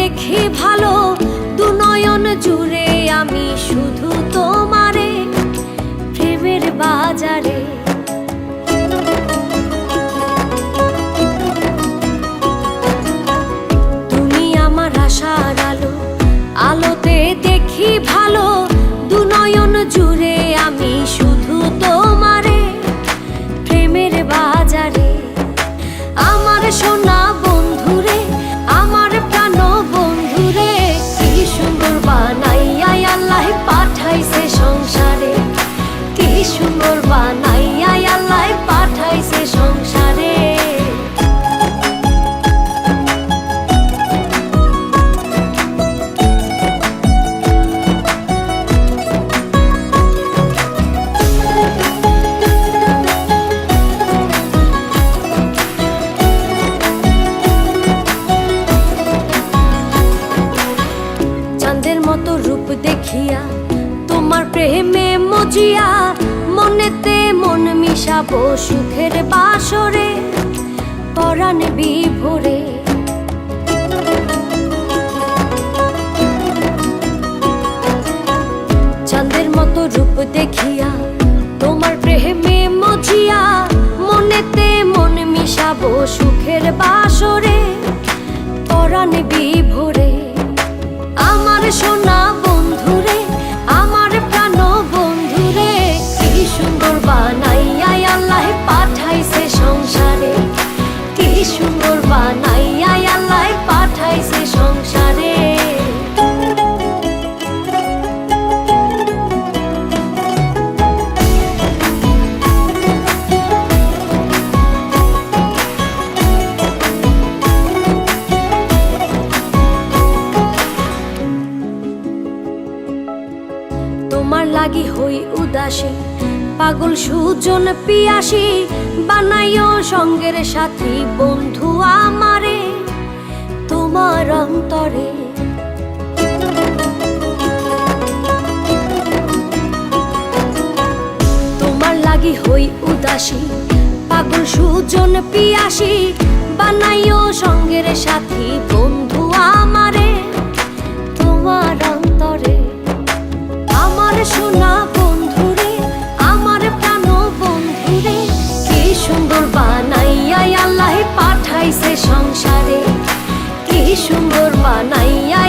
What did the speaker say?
দেখি ভালো দু নয়ন জুড়ে আমি শুধু তোমারে প্রেমের বাজারে। তুমি আমার আশার আলো, আলোতে দেখি ভালো দু নয়ন জুড়ে আমি শুধু তোমারে প্রেমের বাজারে। আমার সোনা বন্ধুরে, আমার প্রাণ বন্ধুরে, কি সুন্দর বানাইয়া আল্লাহ পাঠাইছে সংসারে, কি সুন্দর বানাইয়া আল্লাহ পাঠাইছে সংসারে। চাঁদের মতো রূপ দেখিয়া তোমার প্রেমে মজিয়া মনেতে মন মিশাবো সুখের বাসরে পরাণ বিভোরে। চাঁদের মতো রূপ দেখিয়া তোমার প্রেমে মজিয়া মনেতে মন মিশাবো সুখের বাসরে পরাণ বিভোরে। আমার সোনা বন্ধুরে, আমার প্রাণ বন্ধুরে, কি সুন্দর বানাইয়া আল্লাহ পাঠাইছে সংসারে, কি সুন্দর বানাইয়া আল্লাহ পাঠাইছে সংসারে। তোমার লাগি হই উদাসী, পাগল সুজন পিয়াসী, বানাইও সঙ্গের সাথী বন্ধু আমারে তোমার অন্তরে। তোমার লাগি হই উদাসী, পাগল সুজন পিয়াসী, বানাইও সঙ্গের সাথী বন্ধু আমারে তোমার অন্তরে। আমার সোনা বন্ধুরে, আমার প্রাণ বন্ধুরে, কি সুন্দর বানাইয়া আল্লাহ পাঠাইছে সংসারে, কি সুন্দর বানাইয়া